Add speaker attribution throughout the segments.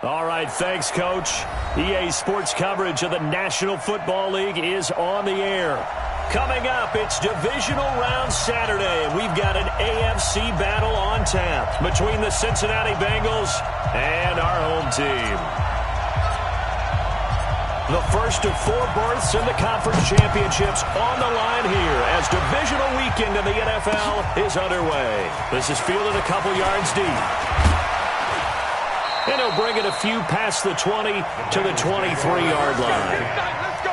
Speaker 1: All right, thanks, Coach. EA Sports coverage of the National Football League is on the air. Coming up, it's Divisional Round Saturday, and we've got an AFC battle on tap between the Cincinnati Bengals and our home team. The first of 4 berths in the conference championships on the line here as divisional weekend in the NFL is underway. This is fielded a couple yards deep. And he'll bring it a few past the 20 to the 23-yard line.
Speaker 2: Let's go.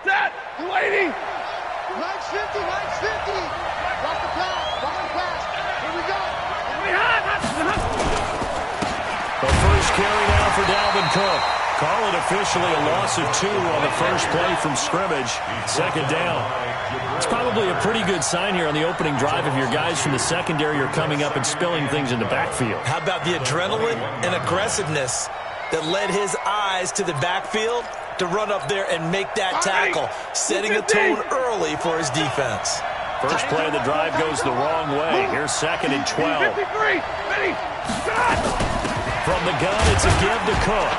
Speaker 2: Set! Waiting!
Speaker 3: Line's 50. Block the pass. Here we go.
Speaker 1: The first carry now for Dalvin Cook. Call it officially a loss of 2 on the first play from scrimmage. Second down. It's probably a pretty good sign here on the opening drive if your guys from the secondary are coming up and spilling things in the backfield.
Speaker 4: How about the adrenaline and aggressiveness that led his eyes to the backfield to run up there and make that tackle, setting a tone early for his defense.
Speaker 1: First play of the drive goes the wrong way. Here's 2nd and 12.
Speaker 2: 53, ready, shot!
Speaker 1: From the gun, it's a give to Cook.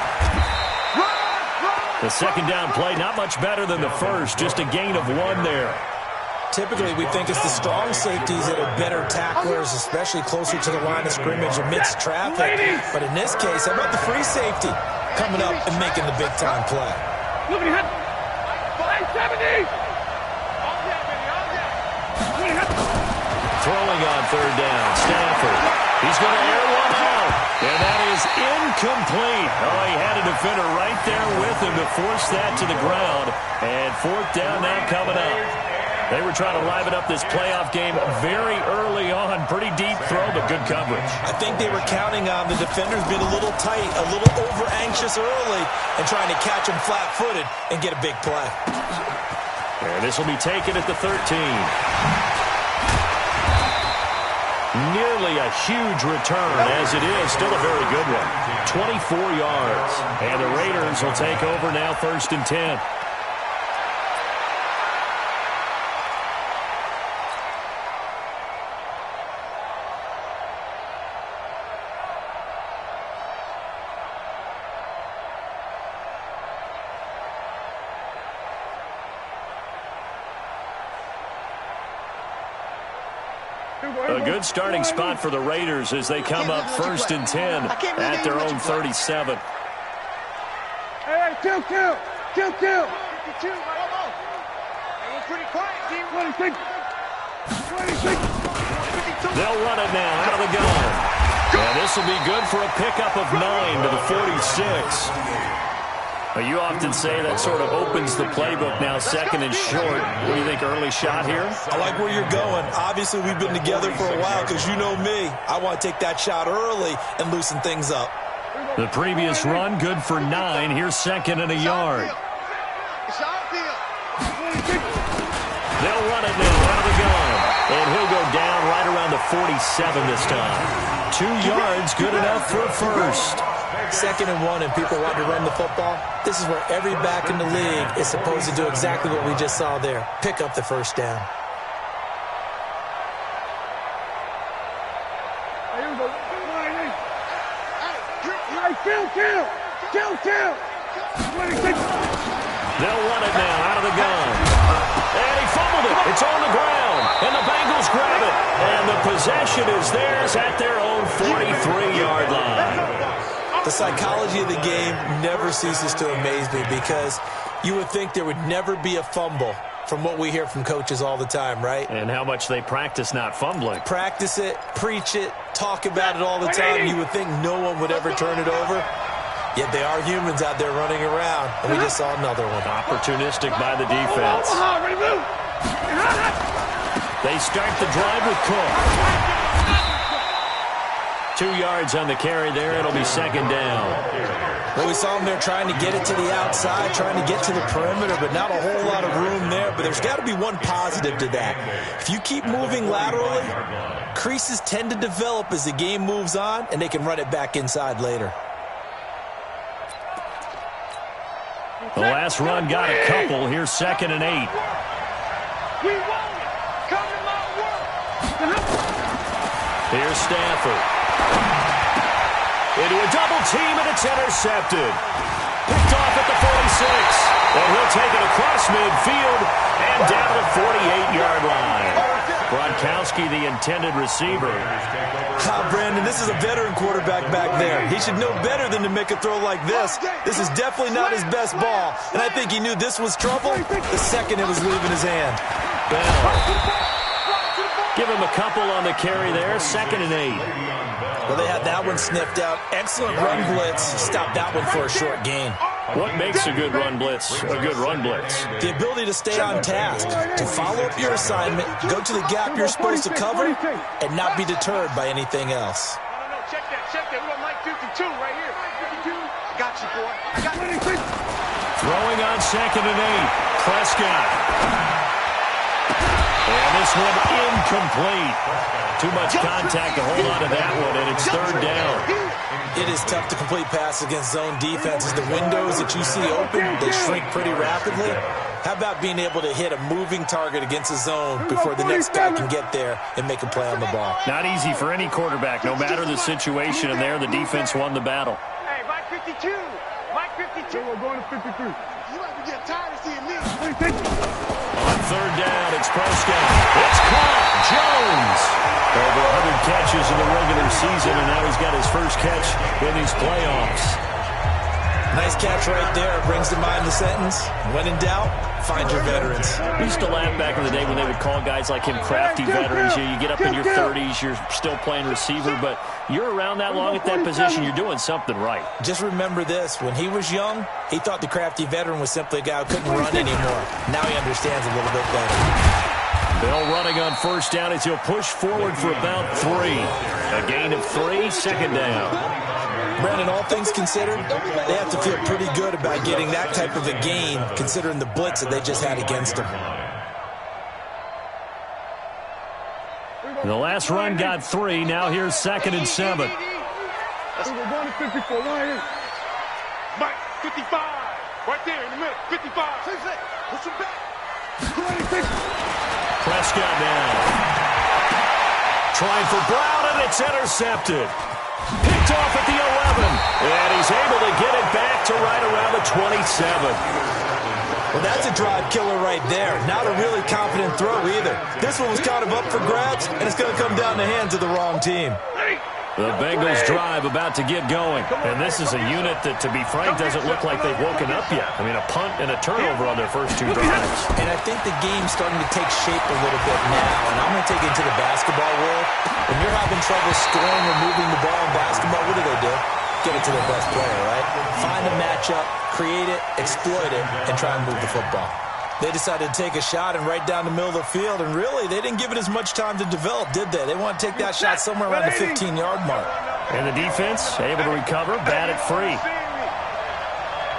Speaker 1: The second down play, not much better than the first, just a gain of 1 there.
Speaker 4: Typically, we think it's the strong safeties that are better tacklers, especially closer to the line of scrimmage amidst traffic. But in this case, how about the free safety coming up and making the big-time play?
Speaker 2: Look at 570!
Speaker 1: Throwing on 3rd down, Stafford. He's going to air one out, and that is incomplete. Oh, he had a defender right there with him to force that to the ground. And 4th down now coming up. They were trying to liven up this playoff game very early on. Pretty deep throw, but good coverage.
Speaker 4: I think they were counting on the defenders being a little tight, a little over-anxious early, and trying to catch them flat-footed and get a big play.
Speaker 1: And this will be taken at the 13. Nearly a huge return, as it is still a very good one. 24 yards. And the Raiders will take over now 1st and 10. A good starting spot for the Raiders as they come up 1st and 10 at their own 37.
Speaker 2: Hey, 2-2. 2-2. 52. Pretty quiet, team. 26. 26.
Speaker 1: They'll run it now out of the gun. And this will be good for a pickup of 9 to the 46. Well, you often say that sort of opens the playbook now, 2nd and short. What do you think, early shot here?
Speaker 4: I like where you're going. Obviously, we've been together for a while because you know me. I want to take that shot early and loosen things up.
Speaker 1: The previous run, good for 9. Here's 2nd and a yard. They'll run it now out of the gun. And he'll go down right around the 47 this time. 2 yards, good enough for a first.
Speaker 4: 2nd and 1 and people want to run the football. This is where every back in the league is supposed to do exactly what we just saw there. Pick up the first down.
Speaker 1: They'll run it now out of the gun. And he fumbled it. It's on the ground. And the Bengals grab it. And the possession is theirs at their own 43-yard line.
Speaker 4: The psychology of the game never ceases to amaze me because you would think there would never be a fumble from what we hear from coaches all the time, right?
Speaker 1: And how much they practice not fumbling.
Speaker 4: Practice it, preach it, talk about it all the time. You would think no one would ever turn it over. Yet they are humans out there running around, and we just saw another one.
Speaker 1: Opportunistic by the defense. They start the drive with Cook. 2 yards on the carry there. It'll be second down.
Speaker 4: Well, we saw him there trying to get it to the outside, trying to get to the perimeter, but not a whole lot of room there. But there's got to be one positive to that. If you keep moving laterally, creases tend to develop as the game moves on, and they can run it back inside later.
Speaker 1: The last run got a couple. Here's 2nd and 8.
Speaker 2: We want it. Come to my work.
Speaker 1: Here's Stafford. Into a double team, and it's intercepted. Picked off at the 46. And he'll take it across midfield and down to the 48-yard line. Gronkowski, the intended receiver.
Speaker 4: Brandon, this is a veteran quarterback back there. He should know better than to make a throw like this. This is definitely not his best ball, and I think he knew this was trouble the second it was leaving his hand.
Speaker 1: Bell. Give him a couple on the carry there. 2nd and 8.
Speaker 4: Well, they had that one sniffed out. Excellent run blitz. Stopped that one for a short gain.
Speaker 1: What makes a good run blitz a good run blitz?
Speaker 4: The ability to stay on task, to follow up your assignment, go to the gap you're supposed to cover, and not be deterred by anything else.
Speaker 2: No, check that. We got Mike 52 right here. 52. I got you, boy. I got you.
Speaker 1: Throwing on 2nd and 8. Prescott. And this one incomplete. Too much contact to hold on to that one, and it's 3rd down.
Speaker 4: It is tough to complete pass against zone defenses. The windows that you see open, they shrink pretty rapidly. How about being able to hit a moving target against a zone before the next guy can get there and make a play on the ball?
Speaker 1: Not easy for any quarterback, no matter the situation, and there the defense won the battle.
Speaker 2: Hey, Mike 52. Mike 52. We're going to 53. You might be getting tired of seeing me.
Speaker 1: On 3rd down, it's Prescott. It's caught. Jones. Over 100 catches in the regular season, and now he's got his first catch in these playoffs.
Speaker 4: Nice catch right there. Brings to mind the sentence, when in doubt, find your veterans.
Speaker 1: We used to laugh back in the day when they would call guys like him crafty veterans. You get up in your 30s, you're still playing receiver, but you're around that long at that position, you're doing something right.
Speaker 4: Just remember this. When he was young, he thought the crafty veteran was simply a guy who couldn't run anymore. Now he understands a little bit better.
Speaker 1: Bill running on 1st down as he'll push forward for about 3. A gain of 3, 2nd down.
Speaker 4: Brandon, all things considered, they have to feel pretty good about getting that type of a gain, considering the blitz that they just had against them.
Speaker 1: The last run got 3. Now here's 2nd and 7.
Speaker 2: We're going to 54 right here. Mike 55. Right there in the middle. 55. Push him back.
Speaker 1: Prescott now. Trying for Brown, and it's intercepted. Picked off at the 11. And he's able to get it back to right around the 27.
Speaker 4: Well, that's a drive killer right there. Not a really confident throw either. This one was kind of up for grabs, and it's going to come down the hands of the wrong team.
Speaker 1: The Bengals drive about to get going. And this is a unit that, to be frank, doesn't look like they've woken up yet. I mean, a punt and a turnover on their first 2 drives.
Speaker 4: And I think the game's starting to take shape a little bit now. And I'm going to take it into the basketball world. When you're having trouble scoring or moving the ball in basketball, what do? Get it to their best player, right? Find a matchup, create it, exploit it, and try and move the football. They decided to take a shot and right down the middle of the field, and really, they didn't give it as much time to develop, did they? They want to take that shot somewhere around the 15-yard mark.
Speaker 1: And the defense able to recover, bat it free.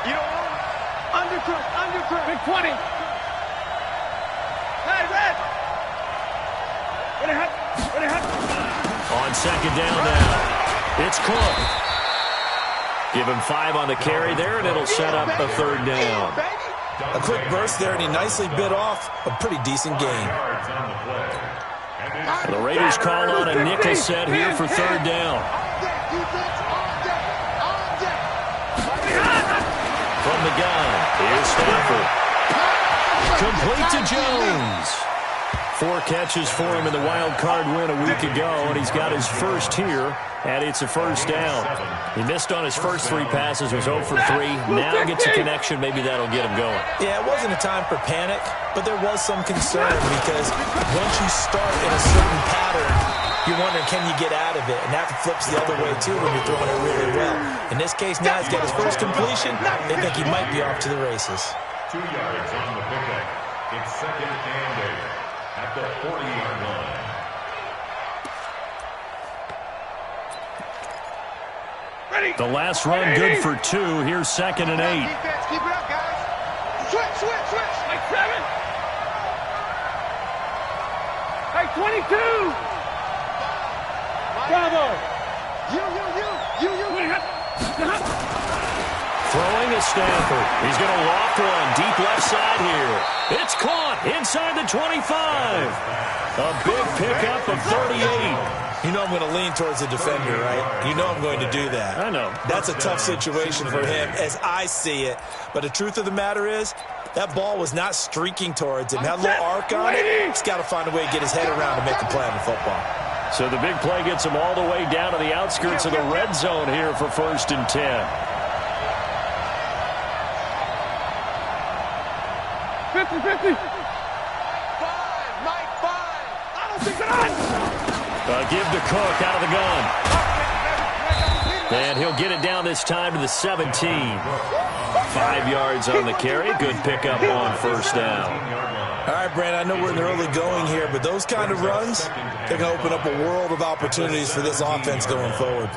Speaker 2: You know, undercut, big 20. Hey, Red. What it happened?
Speaker 1: On 2nd down now, it's Cook. Give him 5 on the carry there, and it'll set up a 3rd down.
Speaker 4: A quick burst there, and he nicely bit off a pretty decent gain.
Speaker 1: The Raiders call on a nickel set here for 3rd down. From the gun, here's Stafford. Complete to Jones. 4 catches for him in the wild card win a week ago, and he's got his first here, and it's a 1st down. He missed on his first 3 passes, was 0 for 3. Now gets a connection. Maybe that'll get him going.
Speaker 4: Yeah, it wasn't a time for panic, but there was some concern because once you start in a certain pattern, you're wondering, can you get out of it? And that flips the other way, too, when you're throwing it really well. In this case, now he's got his first completion. They think he might be off to the races.
Speaker 5: 2 yards on the pickup. It's 2nd and 8 at the 40-yard line.
Speaker 1: The last run good for 2. Here's 2nd and 8.
Speaker 3: Defense, keep it up, guys. Switch.
Speaker 2: Like 7. Like 22. Bravo.
Speaker 3: You.
Speaker 1: Throwing to Stanford. He's going to loft one deep left side here. It's caught inside the 25. A big pickup of 38.
Speaker 4: You know I'm going to lean towards the defender, right? You know I'm going to do that.
Speaker 1: I know.
Speaker 4: That's a tough situation for him as I see it. But the truth of the matter is, that ball was not streaking towards him. That little arc on it, he's got to find a way to get his head around to make a play on the football.
Speaker 1: So the big play gets him all the way down to the outskirts of the red zone here for 1st and 10.
Speaker 2: 50-50. 5,
Speaker 3: Mike, 5.
Speaker 2: I don't think that
Speaker 1: Give to Cook out of the gun. And he'll get it down this time to the 17. 5 yards on the carry. Good pickup on 1st down.
Speaker 4: All right, Brandon, I know we're in the early going here, but those kind of runs, they're going to open up a world of opportunities for this offense going forward.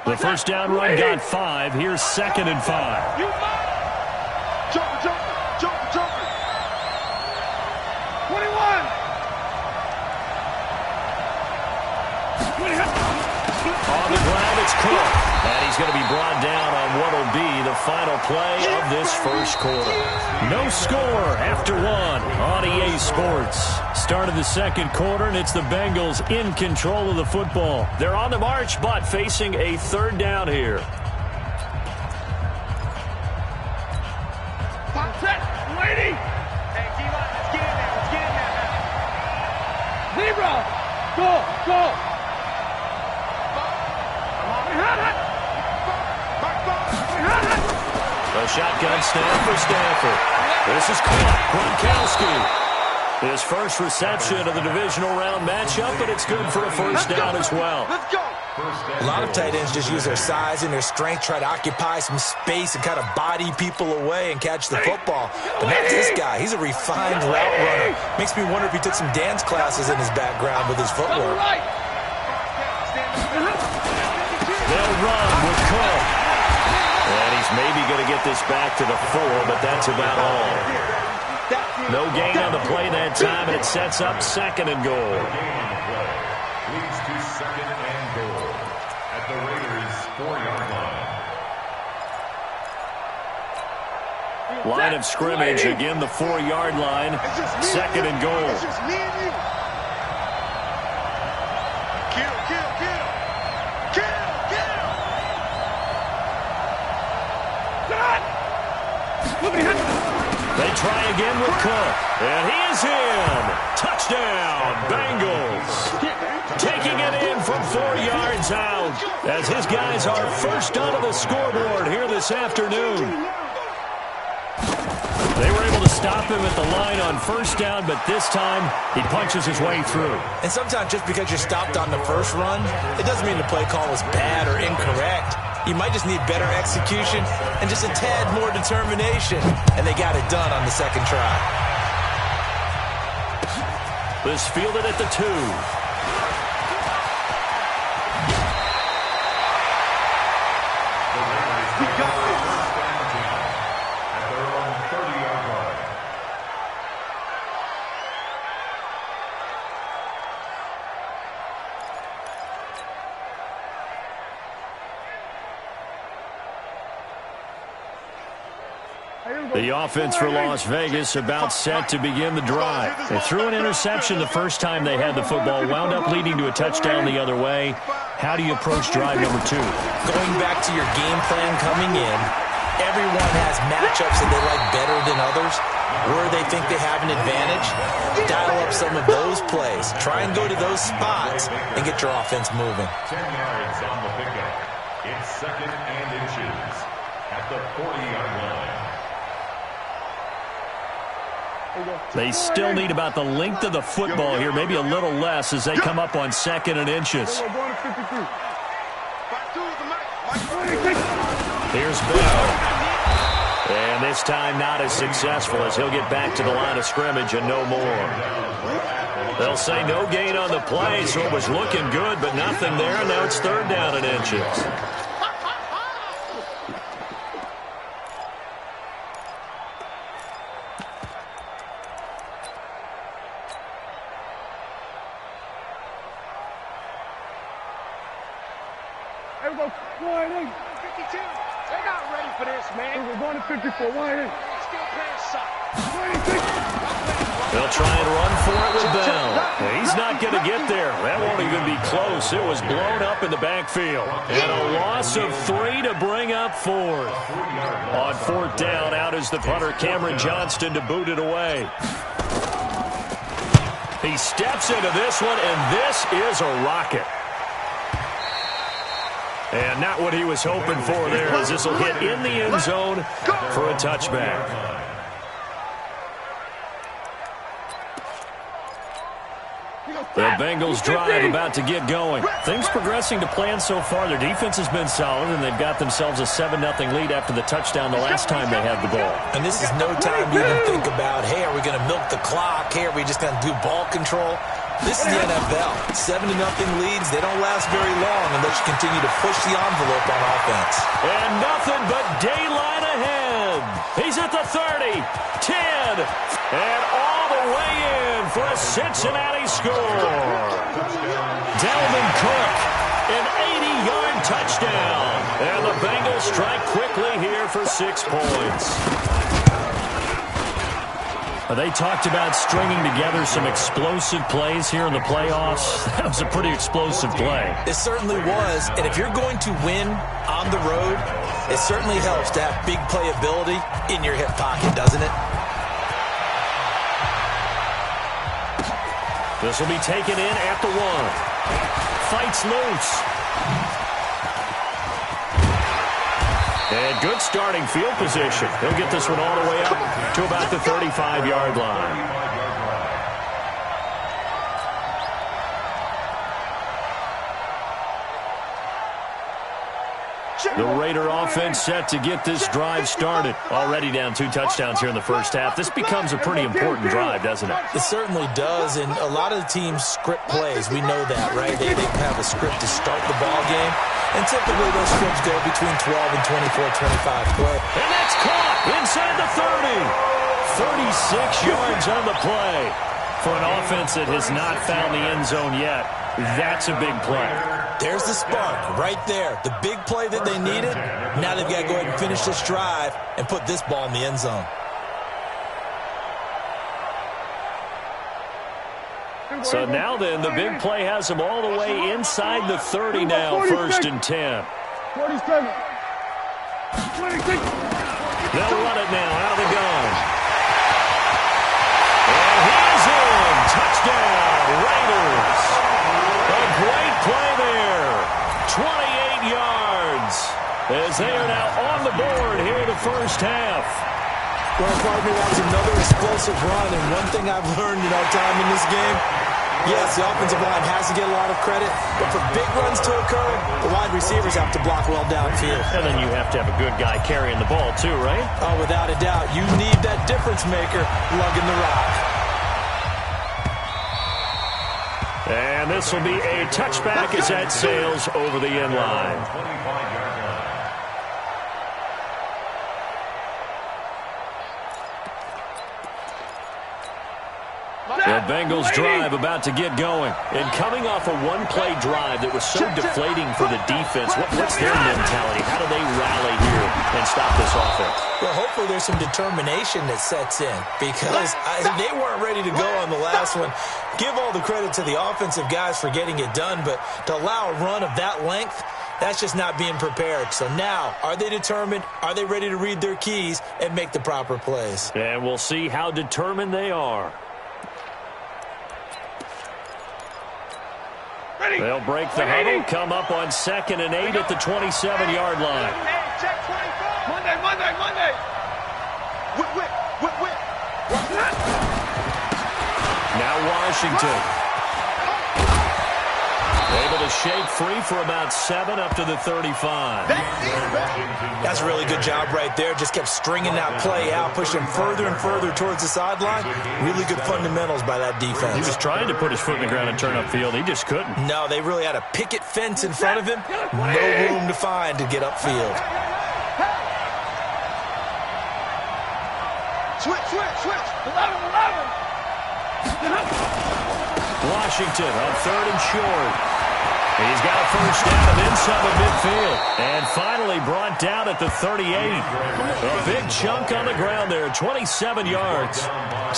Speaker 1: The 1st down run got 5. Here's 2nd and 5.
Speaker 2: Jumper. 21.
Speaker 1: On the ground, it's Cook. And he's going to be brought down on what will be the final play of this 1st quarter. No score after 1 on EA Sports. Start of the 2nd quarter, and it's the Bengals in control of the football. They're on the march, but facing a 3rd down here.
Speaker 2: Set. Lady.
Speaker 3: Hey, D-line, let's get in there.
Speaker 2: Zebra. Go.
Speaker 1: A shotgun snap for Stanford. This is caught. Gronkowski. His first reception of the divisional round matchup, but it's good for a 1st down as well.
Speaker 3: Let's go.
Speaker 4: A lot of tight ends just use their size and their strength, try to occupy some space and kind of body people away and catch the football. But not this guy. He's a refined route runner. Makes me wonder if he took some dance classes in his background with his footwork.
Speaker 1: They'll run with Cook. And he's maybe going to get this back to the 4, but that's about all. No gain on the play that time, and it sets up 2nd and goal.
Speaker 5: Leads to 2nd and goal at the Raiders' 4-yard line.
Speaker 1: Line of scrimmage, again the 4-yard line. 2nd and goal.
Speaker 3: It's just me and you. Kill.
Speaker 1: They try again with Cook, and he is in. Touchdown, Bengals. Taking it in from 4 yards out as his guys are first onto the scoreboard here this afternoon. They were able to stop him at the line on 1st down, but this time he punches his way through.
Speaker 4: And sometimes just because you're stopped on the first run, it doesn't mean the play call was bad or incorrect. You might just need better execution and just a tad more determination. And they got it done on the 2nd try.
Speaker 1: This fielded at the 2.
Speaker 5: We got it. At their own 30-yard line.
Speaker 1: The offense for Las Vegas about set to begin the drive. They threw an interception the first time they had the football, wound up leading to a touchdown the other way. How do you approach drive number 2?
Speaker 4: Going back to your game plan coming in, everyone has matchups that they like better than others. Where they think they have an advantage, dial up some of those plays. Try and go to those spots and get your offense moving.
Speaker 5: 10 yards on the pickup. It's 2nd and inches at the 40-yard line.
Speaker 1: They still need about the length of the football here, maybe a little less as they come up on 2nd and inches. Here's Bell. And this time not as successful as he'll get back to the line of scrimmage and no more. They'll say no gain on the play, so it was looking good, but nothing there. Now it's 3rd down and inches.
Speaker 2: There we go. 1 52. They're not ready for this, man. We're going to 54. 1 Still playing soft.
Speaker 1: They'll try and run for it with Bell. He's not going to get there. That won't even be close. It was blown up in the backfield. And a loss of 3 to bring up 4th. On 4th down, out is the punter, Cameron Johnston, to boot it away. He steps into this one, and this is a rocket. And not what he was hoping for there, as this will hit in the end zone for a touchback. The Bengals drive about to get going. Things progressing to plan so far. Their defense has been solid, and they've got themselves a 7-0 lead after the touchdown the last time they had the ball.
Speaker 4: And this is no time to even think about, hey, are we going to milk the clock? Hey, are we just going to do ball control? This is the NFL. 7-0 leads, they don't last very long unless you continue to push the envelope on offense.
Speaker 1: And nothing but daylight ahead. He's at the 30, 10, and all the way in for a Cincinnati score. Dalvin Cook, an 80-yard touchdown. And the Bengals strike quickly here for 6 points. They talked about stringing together some explosive plays here in the playoffs. That was a pretty explosive play.
Speaker 4: It certainly was. And if you're going to win on the road, it certainly helps to have big playability in your hip pocket, doesn't it?
Speaker 1: This will be taken in at the 1. Fights loose. And good starting field position. He'll get this one all the way up to about the 35-yard line. The Raider offense set to get this drive started. Already down 2 touchdowns here in the first half. This becomes a pretty important drive, doesn't it?
Speaker 4: It certainly does, and a lot of the teams script plays. We know that, right? They have a script to start the ball game, and typically those scripts go between 12 and 24, 25 play.
Speaker 1: And that's caught inside the 30. 36 yards on the play. For an offense that has not found the end zone yet, that's a big play.
Speaker 4: There's the spark right there. The big play that they needed. Now they've got to go ahead and finish this drive and put this ball in the end zone.
Speaker 1: So now then, the big play has them all the way inside the 30 now, 1st and 10.
Speaker 2: 47. 26.
Speaker 1: They'll run it now out of the gun. And he's in. Touchdown, Raiders. A great play there. 28 yards as they are now on the board here in the first half.
Speaker 4: Well, partner, that was another explosive run, and one thing I've learned in our time in this game, yes, the offensive line has to get a lot of credit, but for big runs to occur, the wide receivers have to block well downfield.
Speaker 1: And then you have to have a good guy carrying the ball too, right?
Speaker 4: Oh, without a doubt. You need that difference maker lugging the rock.
Speaker 1: And this will be a touchback as that sails over the end line. The Bengals drive about to get going. And coming off a one-play drive that was so deflating for the defense, what's their mentality? How do they rally here and stop this offense?
Speaker 4: Well, hopefully there's some determination that sets in because they weren't ready to go on the last one. Give all the credit to the offensive guys for getting it done, but to allow a run of that length, that's just not being prepared. So now, are they determined? Are they ready to read their keys and make the proper plays?
Speaker 1: And we'll see how determined they are. They'll break the huddle, come up on 2nd and 8 at the 27-yard line.
Speaker 2: Check 24. Monday. Whip.
Speaker 1: Now Washington. Able to shake free for about 7 up to the 35.
Speaker 4: That's a really good job right there. Just kept stringing that play out, pushing him further and further towards the sideline. Really good fundamentals by that defense.
Speaker 1: He was trying to put his foot in the ground and turn upfield. He just couldn't.
Speaker 4: No, they really had a picket fence in front of him. No room to find to get upfield.
Speaker 3: Switch.
Speaker 2: 11.
Speaker 1: Washington on 3rd and short. He's got a first down and inside of midfield. And finally brought down at the 38. A big chunk on the ground there, 27 yards.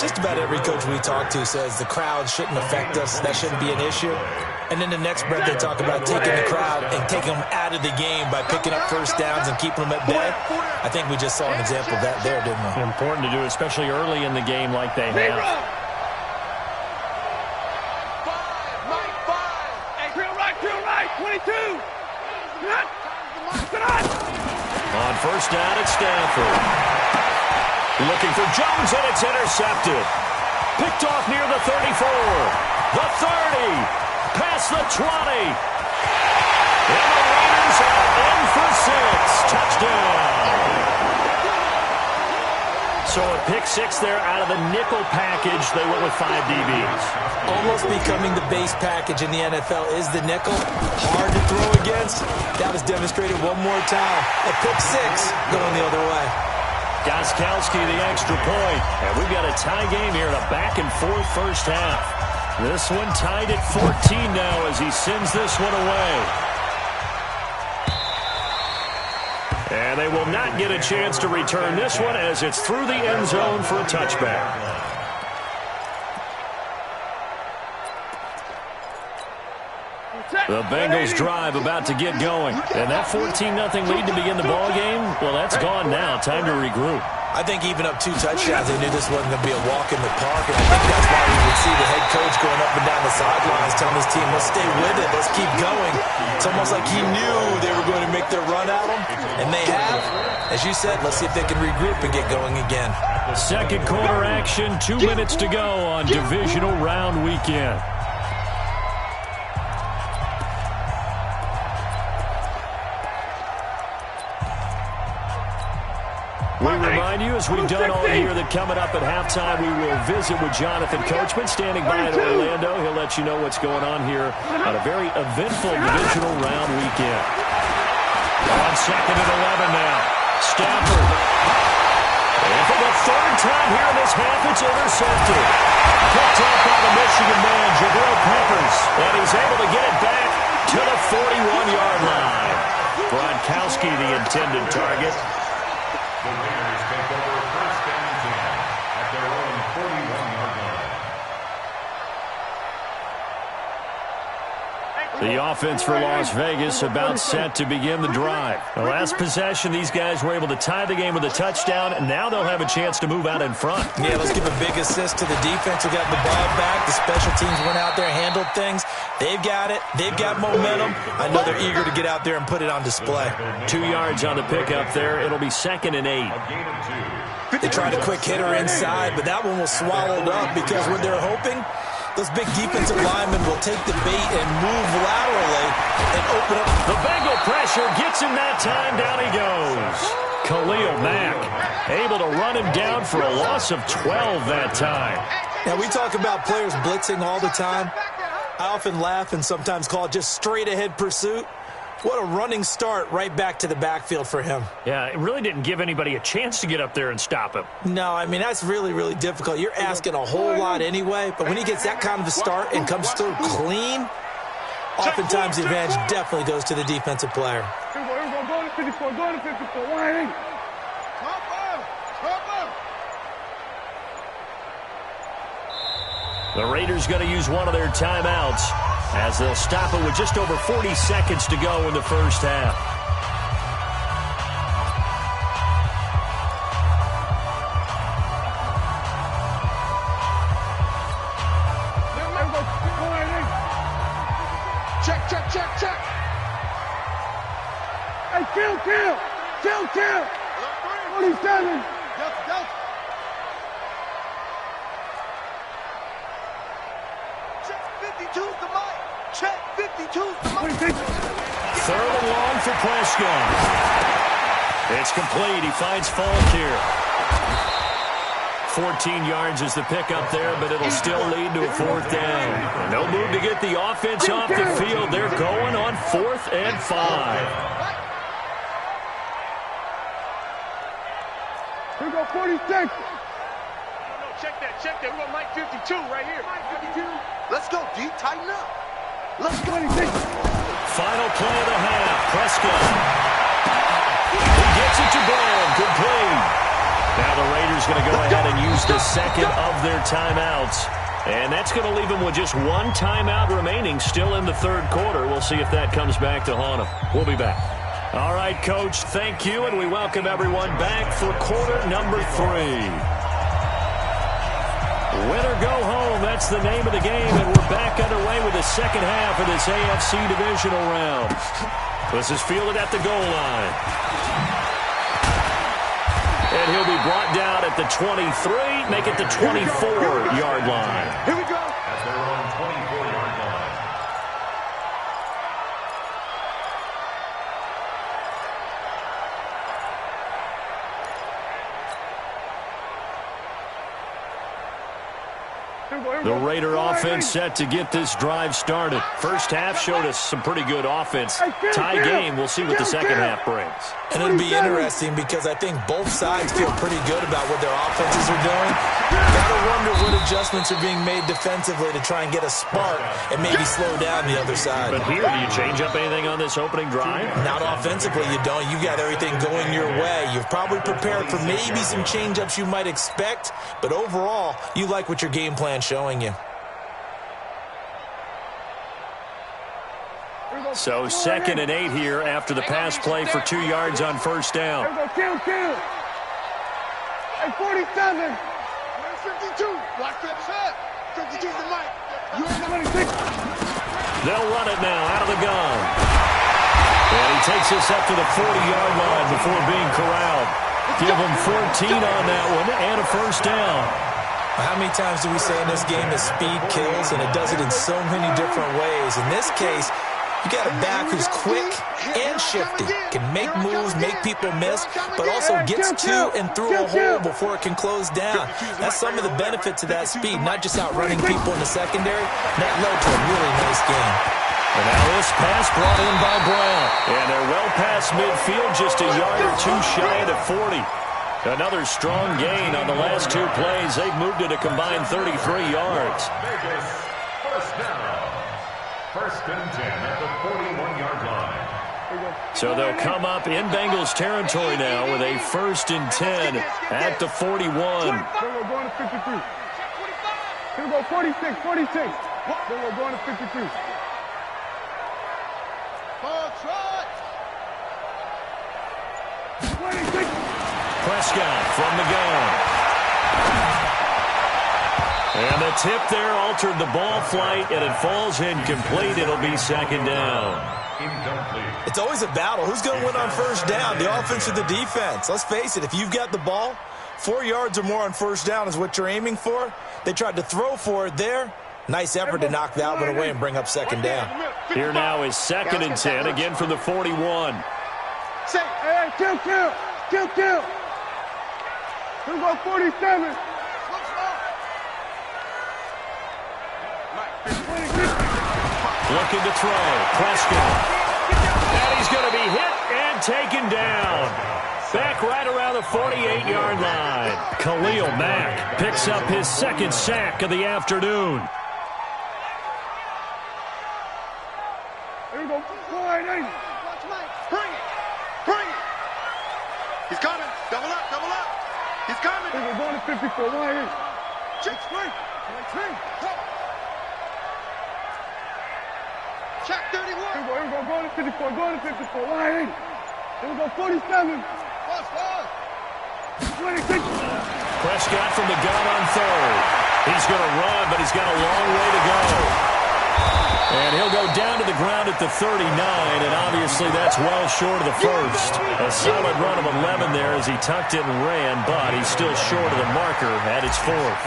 Speaker 4: Just about every coach we talk to says the crowd shouldn't affect us. That shouldn't be an issue. And then the next breath they talk about taking the crowd and taking them out of the game by picking up first downs and keeping them at bay. I think we just saw an example of that there, didn't we?
Speaker 1: Important to do, especially early in the game like they have.
Speaker 2: Drill right, 22.
Speaker 1: On first down at Stanford. Looking for Jones, and it's intercepted. Picked off near the 34. The 30. Past the 20. And the Raiders are in for 6. Touchdown. So a pick 6 there out of the nickel package. They went with 5 DBs.
Speaker 4: Almost becoming the base package in the NFL is the nickel. Hard to throw against. That was demonstrated one more time. A pick 6 going the other way.
Speaker 1: Gostkowski the extra point. And we've got a tie game here in a back-and-forth first half. This one tied at 14 now as he sends this one away. And they will not get a chance to return this one as it's through the end zone for a touchback. The Bengals drive about to get going. And that 14-0 lead to begin the ball game, well, that's gone now. Time to regroup.
Speaker 4: I think even up 2 touchdowns, they knew this wasn't going to be a walk in the park, and I think that's why we would see the head coach going up and down the sidelines telling his team, let's stay with it, let's keep going. It's almost like he knew they were going to make their run at him, and they have. As you said, let's see if they can regroup and get going again.
Speaker 1: Second quarter action, 2 minutes to go on Divisional Round weekend. We remind you, as we've done all year, that coming up at halftime, we will visit with Jonathan Coachman, standing by in Orlando. He'll let you know what's going on here on a very eventful Divisional Round weekend. On 2nd and 11 now. Stafford. And for the 3rd time here in this half, it's intercepted. Picked off by the Michigan man, Jabril Peppers. And he's able to get it back to the 41-yard line. Gronkowski, the intended target.
Speaker 5: The Raiders take over first and 10 at their own 41-yard line.
Speaker 1: The offense for Las Vegas about set to begin the drive. The last possession, these guys were able to tie the game with a touchdown, and now they'll have a chance to move out in front.
Speaker 4: Yeah, let's give a big assist to the defense who got the ball back. The special teams went out there, handled things. They've got it. They've got momentum. I know they're eager to get out there and put it on display.
Speaker 1: 2 yards on the pickup there. It'll be 2nd and 8.
Speaker 4: They tried a quick hitter inside, but that one was swallowed up because what they're hoping, those big defensive linemen will take the bait and move laterally and open up.
Speaker 1: The Bengal pressure gets him that time. Down he goes. Khalil Mack able to run him down for a loss of 12 that time.
Speaker 4: Now, we talk about players blitzing all the time. I often laugh and sometimes call it just straight-ahead pursuit. What a running start right back to the backfield for him.
Speaker 1: Yeah, it really didn't give anybody a chance to get up there and stop him.
Speaker 4: No, I mean, that's really, really difficult. You're asking a whole lot anyway, but when he gets that kind of a start and comes through clean, oftentimes the advantage definitely goes to the defensive player.
Speaker 2: Go to 54, go to 54, 180.
Speaker 1: The Raiders going to use one of their timeouts as they'll stop it with just over 40 seconds to go in the first half.
Speaker 3: Check.
Speaker 2: Hey, kill. 47.
Speaker 3: Check 52 to Mike. Check 52.
Speaker 1: Third and long for Prescott. It's complete. He finds Falk here. 14 yards is the pickup there, but it'll still lead to a fourth down. No move to get the offense off the field. They're going on 4th and 5.
Speaker 2: Here we go, 46.
Speaker 3: Check that. We got Mike 52 right here. Mike 52. Let's go, D. Tighten up. Let's go.
Speaker 2: 26.
Speaker 1: Final play of the half. Prescott. He gets it to Brown. Complete. Now the Raiders going to go ahead and use the second of their timeouts. And that's going to leave them with just one timeout remaining still in the third quarter. We'll see if that comes back to haunt them. We'll be back. All right, Coach, thank you, and we welcome everyone back for quarter number 3. Win or go home, that's the name of the game, and we're back underway with the second half of this AFC Divisional round. This is fielded at the goal line. And he'll be brought down at the 23, make it the 24-yard line.
Speaker 3: Here we go.
Speaker 5: As they're on 24-yard line.
Speaker 1: The Raider offense set to get this drive started. First half showed us some pretty good offense. Tie game, we'll see what the second half brings.
Speaker 4: And it'll be interesting because I think both sides feel pretty good about what their offenses are doing. Gotta wonder what adjustments are being made defensively to try and get a spark and maybe slow down the other side.
Speaker 1: But here, do you change up anything on this opening drive?
Speaker 4: Not offensively, you don't. You got everything going your way. You've probably prepared for maybe some change-ups you might expect, but overall, you like what your game plan's showing you.
Speaker 1: So 2nd and 8 here after the pass play for 2 yards on first down.
Speaker 2: Kill. Hey, 47.
Speaker 3: 52. Watch that shot. 52 for Mike.
Speaker 2: You're in the 26.
Speaker 1: They'll run it now out of the gun. And he takes us up to the 40-yard line before being corralled. Give him 14 on that one and a first down.
Speaker 4: How many times do we say in this game that speed kills, and it does it in so many different ways? In this case, you got a back who's quick and shifty, can make moves, make people miss, but also gets to and through a hole before it can close down. That's some of the benefits of that speed, not just outrunning people in the secondary. That led to a really nice game.
Speaker 1: And now this pass brought in by Brown. And they're well past midfield, just a yard or two shy of the 40. Another strong gain on the last 2 plays. They've moved it a combined 33 yards.
Speaker 5: Vegas, first down. 1st and 10 at the 41-yard line.
Speaker 1: So they'll come up in Bengals territory now with a 1st and 10 at the 41.
Speaker 2: Then we're going to 53. Here we go, 46. Then we're going to 53.
Speaker 3: Try.
Speaker 2: 26.
Speaker 1: Prescott from the gun. And the tip there altered the ball flight, and it falls incomplete. It'll be 2nd down.
Speaker 5: Incomplete.
Speaker 4: It's always a battle. Who's going to win on first down, the offense or the defense? Let's face it, if you've got the ball, 4 yards or more on first down is what you're aiming for. They tried to throw for it there. Nice effort to knock that one away and bring up 2nd down.
Speaker 1: Here now is 2nd and 10, again from the 41.
Speaker 2: Say, hey, kill. Here we go, 47.
Speaker 1: Looking to throw. Prescott. And he's going to be hit and taken down. Back right around the 48-yard line. Khalil Mack picks up his 2nd sack of the afternoon.
Speaker 2: Here we go, 480.
Speaker 3: Watch Mike. Bring it. He's coming. Double up. He's coming.
Speaker 2: Here we're going to 54. 180.
Speaker 3: Check 31.
Speaker 2: Here we go, going to 54. 180. Here we go, 47. 26.
Speaker 1: Prescott from the gun on 3rd. He's going to run, but he's got a long way to go. And he'll go down to the ground at the 39, and obviously that's well short of the first. A solid run of 11 there as he tucked it and ran, but he's still short of the marker at its 4th.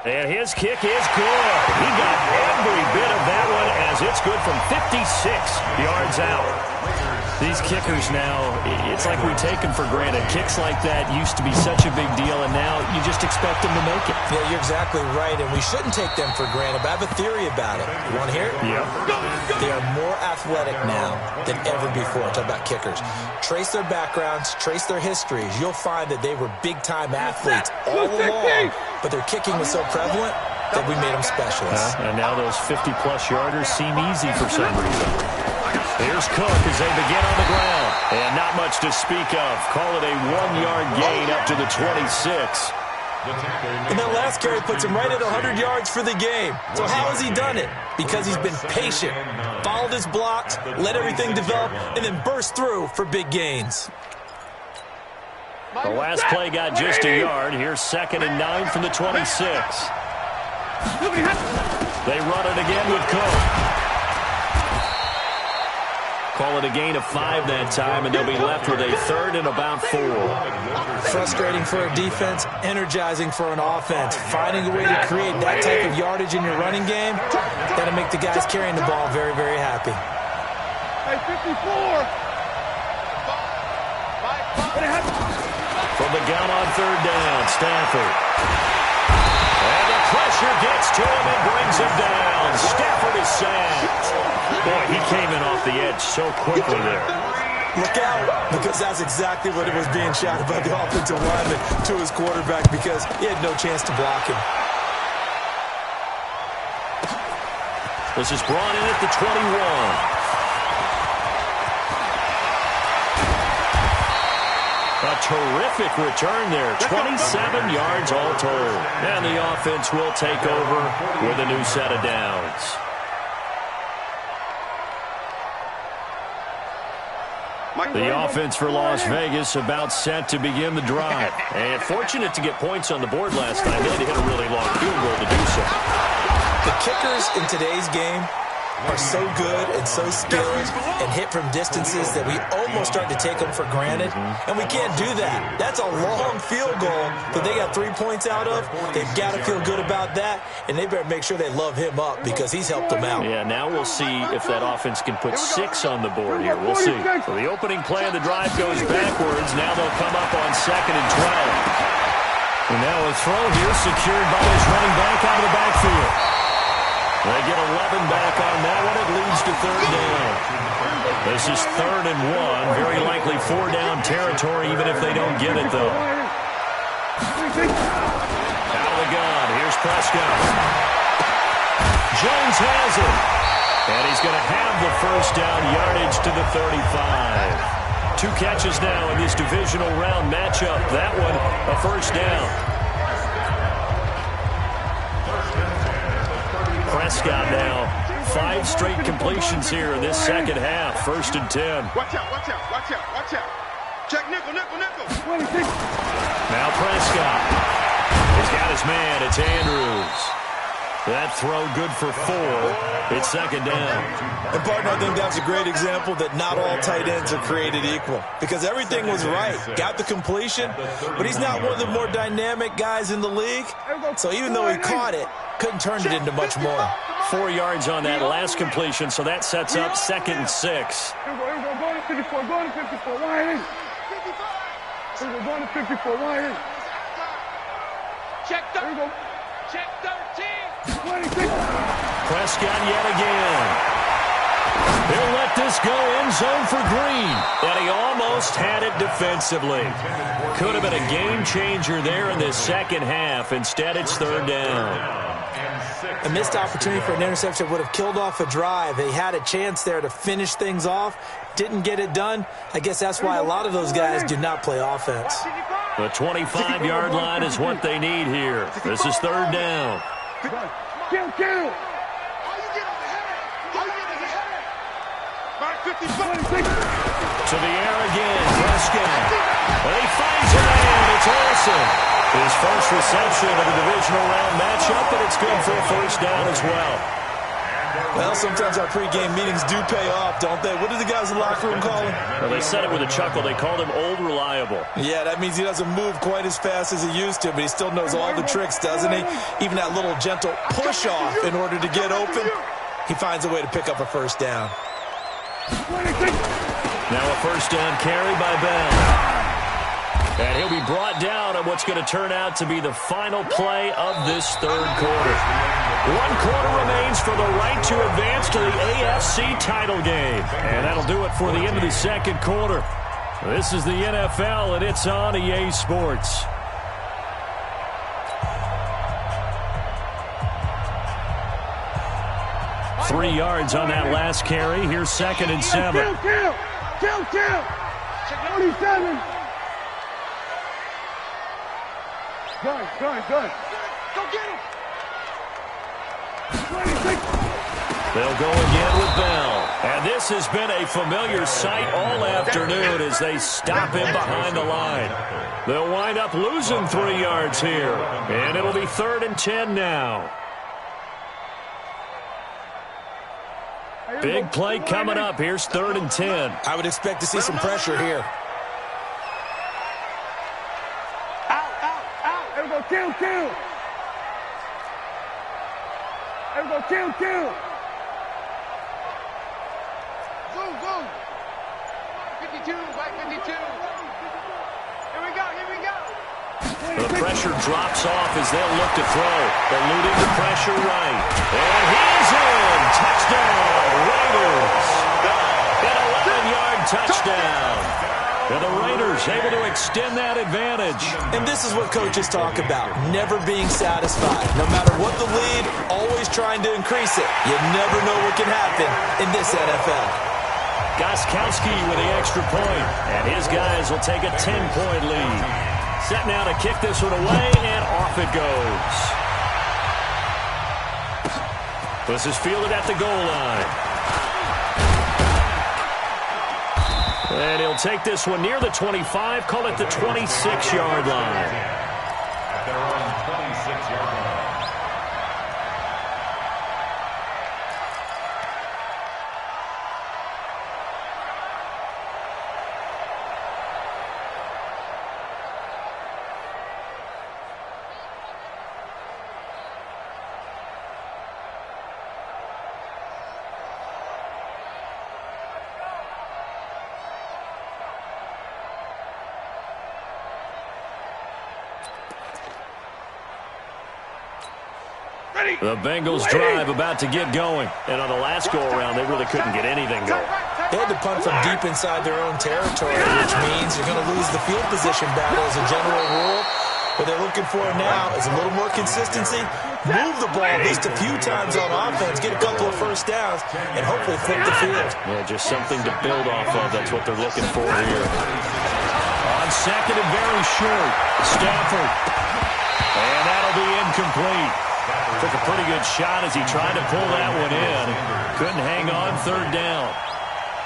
Speaker 1: And his kick is good. He got every bit of that one as it's good from 56 yards out. These kickers now, it's like we take them for granted. Kicks like that used to be such a big deal, and now you just expect them to make it.
Speaker 4: Yeah, you're exactly right, and we shouldn't take them for granted, but I have a theory about it. You want to hear it?
Speaker 1: Yeah.
Speaker 4: They are more athletic now than ever before. Talk about kickers. Trace their backgrounds, trace their histories. You'll find that they were big-time athletes all along, but their kicking was so prevalent that we made them specialists.
Speaker 1: And now those 50-plus yarders seem easy for some reason. Here's Cook as they begin on the ground. And not much to speak of. Call it a 1-yard gain up to the 26.
Speaker 4: And that last carry puts him right at 100 yards for the game. So how has he done it? Because he's been patient, followed his blocks, let everything develop, and then burst through for big gains.
Speaker 1: The last play got just a yard. Here's 2nd and 9 from the 26. They run it again with Cook. Call it a gain of 5 that time, and they'll be left with a 3rd and about 4.
Speaker 4: Frustrating for a defense, energizing for an offense. Finding a way to create that type of yardage in your running game, that'll make the guys carrying the ball very, very happy.
Speaker 2: Hey, 54.
Speaker 1: From the gun on 3rd down, Stafford. And the pressure gets to him and brings him down. Stafford is sacked. Boy, he came in off the edge so quickly there.
Speaker 4: Look out, because that's exactly what it was being shouted by the offensive lineman to his quarterback, because he had no chance to block him.
Speaker 1: This is brought in at the 21. A terrific return there. 27 yards all told. And the offense will take over with a new set of downs. The offense for Las Vegas about set to begin the drive. And fortunate to get points on the board last time. They had to hit a really long field goal to do so.
Speaker 4: The kickers in today's game are so good and so skilled and hit from distances that we almost start to take them for granted. And we can't do that. That's a long field goal that they got 3 points out of. They've got to feel good about that, and they better make sure they love him up because he's helped them out.
Speaker 1: Yeah, now we'll see if that offense can put 6 on the board here. We'll see. So the opening play of the drive goes backwards. Now they'll come up on 2nd and 12. And now a throw here secured by his running back out of the backfield. They get 11 back on that one. It leads to 3rd down. This is 3rd and 1. Very likely 4-down territory, even if they don't get it, though. Out of the gun. Here's Prescott. Jones has it. And he's going to have the 1st down yardage to the 35. 2 catches now in this divisional round matchup. That one, a 1st down. Prescott now, 5 straight completions here in this 2nd half. 1st and 10.
Speaker 2: Watch out, watch out, watch out, watch out. Check nickel, nickel, nickel.
Speaker 1: Now Prescott. He's got his man. It's Andrews. That throw good for 4. It's 2nd down.
Speaker 4: And, partner, I think that's a great example that not all tight ends are created equal. Because everything was right. Got the completion, but he's not one of the more dynamic guys in the league. So even though he caught it, couldn't turn it into much more.
Speaker 1: 4 yards on that last completion, so that sets up 2nd and 6.
Speaker 2: Here we go, go to 54, go to 54, line in. 55. Here we go, go to 54, line in.
Speaker 3: Check 13.
Speaker 2: Here we go.
Speaker 3: Check 13.
Speaker 2: 26.
Speaker 1: Prescott yet again. He'll let this go end zone for Green. And he almost had it defensively. Could have been a game changer there in this 2nd half. Instead, it's 3rd down.
Speaker 4: A missed opportunity for an interception would have killed off a drive. They had a chance there to finish things off. Didn't get it done. I guess that's why a lot of those guys do not play offense.
Speaker 1: The 25-yard line is what they need here. This is 3rd down.
Speaker 2: Kill, kill.
Speaker 1: To the air again, Prescott. And he finds a man. It's Olsen. His first reception of the divisional round matchup, but it's good for a 1st down as well.
Speaker 4: Well, sometimes our pregame meetings do pay off, don't they? What do the guys in the locker room call him?
Speaker 1: Well, they said it with a chuckle. They called him Old Reliable.
Speaker 4: Yeah, that means he doesn't move quite as fast as he used to, but he still knows all the tricks, doesn't he? Even that little gentle push-off in order to get open, he finds a way to pick up a first down.
Speaker 1: Now a first down carry by Bell. And he'll be brought down on what's going to turn out to be the final play of this third quarter. 1 quarter remains for the right to advance to the AFC title game. And that'll do it for the end of the second quarter. This is the NFL, and it's on EA Sports. Three yards on that last carry. Here's 2nd and 7.
Speaker 2: Kill. 27. Good. Go get him. 26.
Speaker 1: They'll go again with Bell. And this has been a familiar sight all afternoon as they stop him behind the line. They'll wind up losing 3 yards here. And it'll be 3rd and 10 now. Big play coming up. Here's 3rd and 10.
Speaker 4: I would expect to see some pressure here.
Speaker 2: Kill. Kill. Zoom. 52, right 52. Here we go.
Speaker 1: The pressure drops off as they'll look to throw. Eluding the pressure right. And he's in. Touchdown, Raiders. An 11-yard touchdown. And the Raiders able to extend that advantage.
Speaker 4: And this is what coaches talk about, never being satisfied. No matter what the lead, always trying to increase it. You never know what can happen in this NFL.
Speaker 1: Gostkowski with the extra point, and his guys will take a 10-point lead. Set now to kick this one away, and off it goes. This is fielded at the goal line. And he'll take this one near the 25, call it the 26-yard line.
Speaker 5: At their own 26-yard line.
Speaker 1: The Bengals drive about to get going. And on the last go-around, they really couldn't get anything going.
Speaker 4: They had to punt from deep inside their own territory, which means you're going to lose the field position battle as a general rule. What they're looking for now is a little more consistency, move the ball at least a few times on offense, get a couple of first downs, and hopefully flip the field.
Speaker 1: Yeah, just something to build off of. That's what they're looking for here. On 2nd and very short, Stafford. And that'll be incomplete. Took a pretty good shot as he tried to pull that one in. Couldn't hang on 3rd down.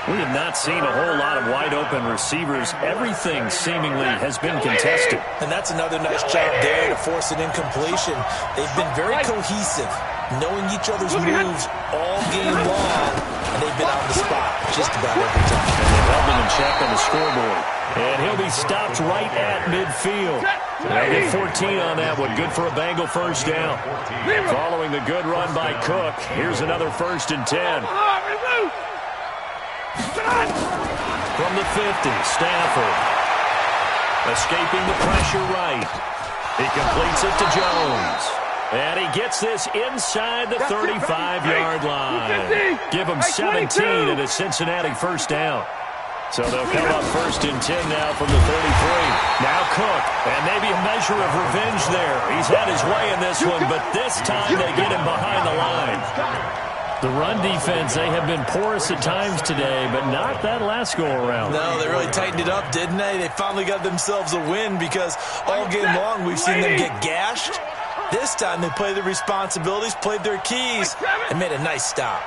Speaker 1: We have not seen a whole lot of wide-open receivers. Everything seemingly has been contested.
Speaker 4: And that's another nice job there to force an incompletion. They've been very cohesive, knowing each other's moves all game long, and they've been on the spot just about every time.
Speaker 1: And they've held them in check on the scoreboard. And he'll be stopped right at midfield. They'll get 14 on that one. Good for a Bengal first down. Following the good run by Cook, here's another 1st and 10. From the 50, Stafford. Escaping the pressure right. He completes it to Jones. And he gets this inside the 35-yard line. Give him 17 and a Cincinnati first down. So they'll come up 1st and 10 now from the 33. Now Cook, and maybe a measure of revenge there. He's had his way in this one, but this time they get him behind the line. The run defense, they have been porous at times today, but not that last go-around.
Speaker 4: No, they really tightened it up, didn't they? They finally got themselves a win because all game long we've seen them get gashed. This time they played their responsibilities, played their keys, and made a nice stop.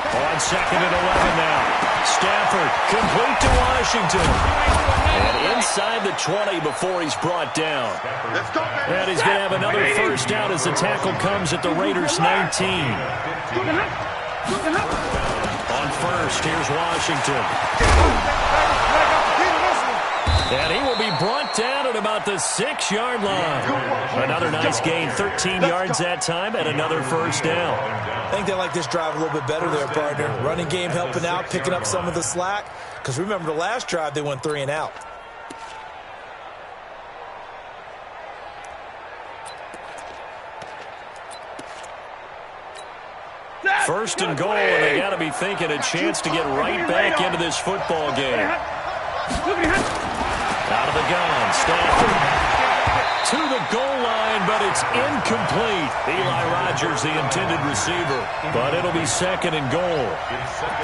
Speaker 1: On 2nd and 11 now. Stafford complete to Washington. And inside the 20 before he's brought down.
Speaker 2: Let's go, baby.
Speaker 1: And he's going to have another first down as the tackle comes at the Raiders' 19. On first, here's Washington. And he will be brought down at about the 6-yard line. Another nice gain, 13 yards that time, and another first down.
Speaker 4: I think they like this drive a little bit better there, partner. Running game helping out, picking up some of the slack. Because remember, the last drive, they went 3 and out.
Speaker 1: First and goal, and they got to be thinking a chance to get right back into this football game. Out of the gun, Stafford to the goal line, but it's incomplete. Eli Rogers, the intended receiver, but it'll be second and goal.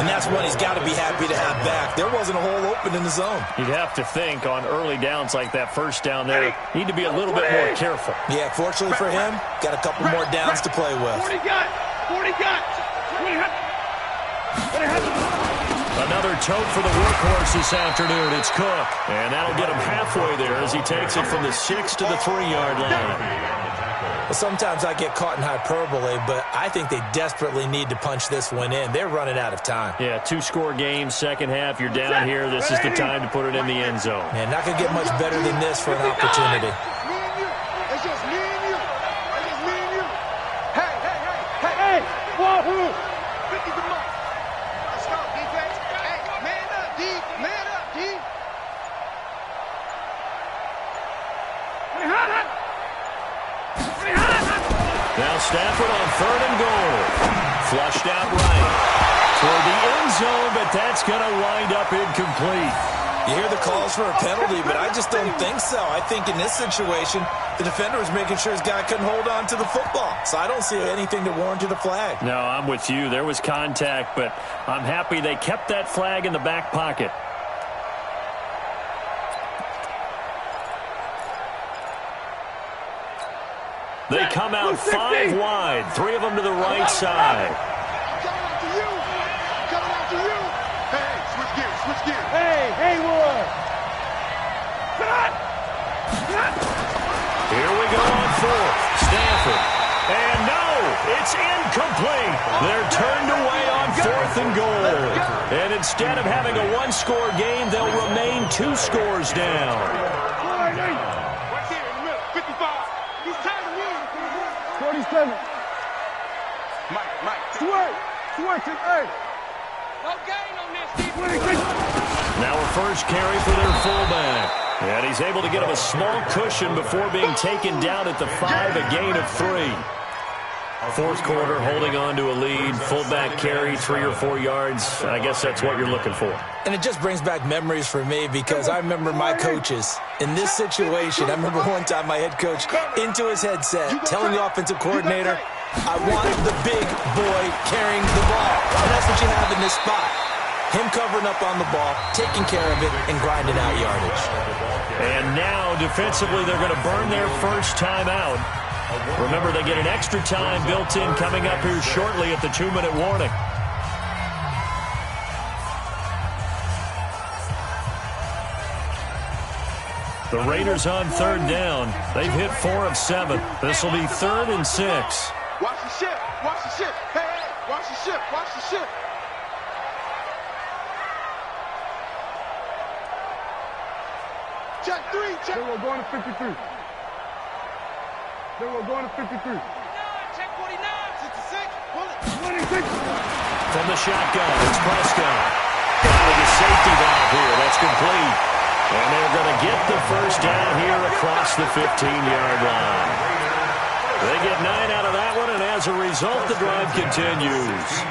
Speaker 4: And that's one he's got to be happy to have back. There wasn't a hole open in the zone.
Speaker 1: You'd have to think on early downs like that first down there, need to be a little bit more careful.
Speaker 4: Yeah, fortunately for him, got a couple more downs to play with.
Speaker 2: 40 got.
Speaker 1: Another tote for the workhorse this afternoon. It's Cook. And that'll get him halfway there as he takes it from the 6 to the 3-yard line.
Speaker 4: Well, sometimes I get caught in hyperbole, but I think they desperately need to punch this one in. They're running out of time.
Speaker 1: Yeah, 2-score game, second half. You're down here. This is the time to put it in the end zone.
Speaker 4: Man, not going to get much better than this for an opportunity.
Speaker 2: Me and you. It's just me and you. It's just me and you. Hey. Wahoo. 50 the month. Let's go, defense. Hey, man up, D. Man up, D.
Speaker 1: Now Stafford on third and goal. Flushed out right. Toward the end zone, but that's going to wind up incomplete.
Speaker 4: You hear the calls for a penalty, but I just don't think so. I think in this situation, the defender was making sure his guy couldn't hold on to the football. So I don't see anything to warrant a flag.
Speaker 1: No, I'm with you. There was contact, but I'm happy they kept that flag in the back pocket. They come out 5 wide, 3 of them to the right side.
Speaker 2: Coming out to you. Hey, switch gears. Hey, Haywood.
Speaker 1: Here we go on fourth. Stafford. And no, it's incomplete. They're turned away on fourth and goal. And instead of having a 1-score game, they'll remain 2 scores down.
Speaker 2: Right here in the middle, 55. He's tired of winning. 47. Mike. Switch it, hey. No gain on this, Steve.
Speaker 1: Now a first carry for their fullback. And he's able to get him a small cushion before being taken down at the 5, a gain of 3. Fourth quarter, holding on to a lead. Fullback carry, 3 or 4 yards. I guess that's what you're looking for.
Speaker 4: And it just brings back memories for me because I remember my coaches in this situation. I remember one time my head coach into his headset telling the offensive coordinator, I want the big boy carrying the ball. And that's what you have in this spot. Him covering up on the ball, taking care of it, and grinding out yardage.
Speaker 1: And now, defensively, they're going to burn their first time out. Remember, they get an extra time built in coming up here shortly at the 2-minute warning. The Raiders on third down. They've hit 4 of 7. This will be 3rd and 6.
Speaker 2: Watch the ship. Hey, watch the ship. Check 3. They were going to 53. Check 49. 66. Pull it. 26.
Speaker 1: From the shotgun, it's Prescott. With a safety valve here, that's complete. And they're going to get the first down here across the 15-yard line. They get 9 out of that one, and as a result, the drive continues.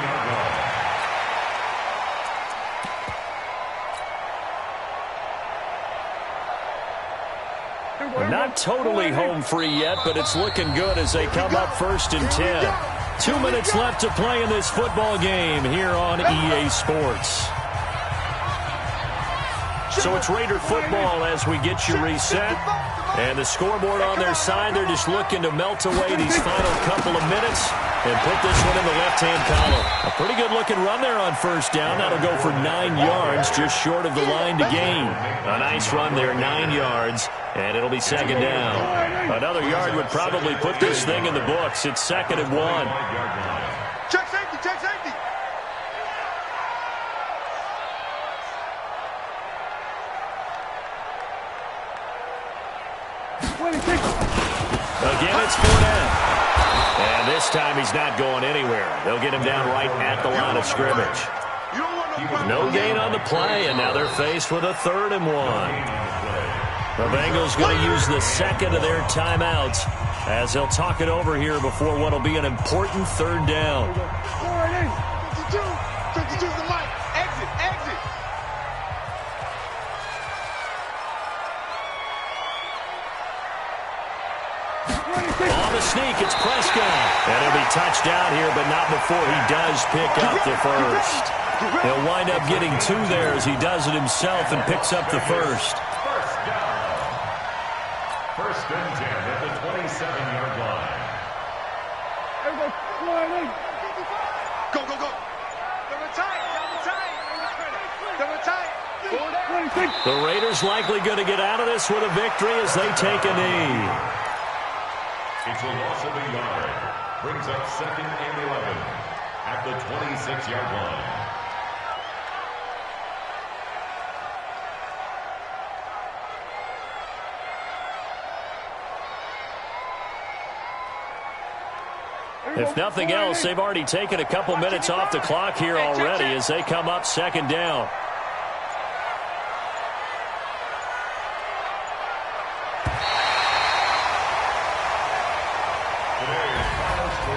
Speaker 1: Not totally home free yet, but it's looking good as they come up 1st and 10. 2 minutes left to play in this football game here on EA Sports. So it's Raider football as we get you reset. And the scoreboard on their side, they're just looking to melt away these final couple of minutes and put this one in the left-hand column. A pretty good-looking run there on first down. That'll go for 9 yards, just short of the line to gain. A nice run there, 9 yards, and it'll be second down. Another yard would probably put this thing in the books. It's 2nd and 1.
Speaker 2: Check safety, check safety.
Speaker 1: Again, it's Fournette. And this time he's not going anywhere. They'll get him down right at the line of scrimmage. No gain on the play, and now they're faced with a 3rd and 1. The Bengals going to use the second of their timeouts as they'll talk it over here before what will be an important 3rd down.
Speaker 2: 52's the mic. Exit, exit.
Speaker 1: On the sneak, it's Prescott. And he'll be touched down here, but not before he does pick up the first. He'll wind up getting 2 there as he does it himself and picks up the first.
Speaker 5: First down. 1st and 10 at the 27-yard line.
Speaker 2: Go, go, go.
Speaker 1: The Raiders likely going to get out of this with a victory as they take a knee.
Speaker 5: It's a loss of a yard. Brings up 2nd and 11 at the 26-yard line.
Speaker 1: If nothing else, they've already taken a couple minutes off the clock here already as they come up 2nd down.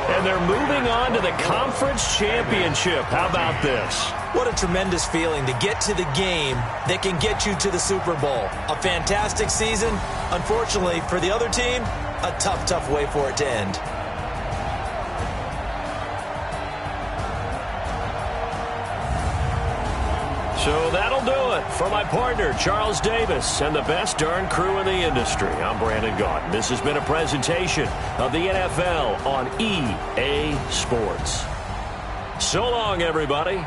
Speaker 1: And they're moving on to the conference championship. How about this?
Speaker 4: What a tremendous feeling to get to the game that can get you to the Super Bowl. A fantastic season. Unfortunately, for the other team, a tough, tough way for it to end.
Speaker 1: So that'll do it for my partner, Charles Davis, and the best darn crew in the industry. I'm Brandon Gaudin. This has been a presentation of the NFL on EA Sports. So long, everybody.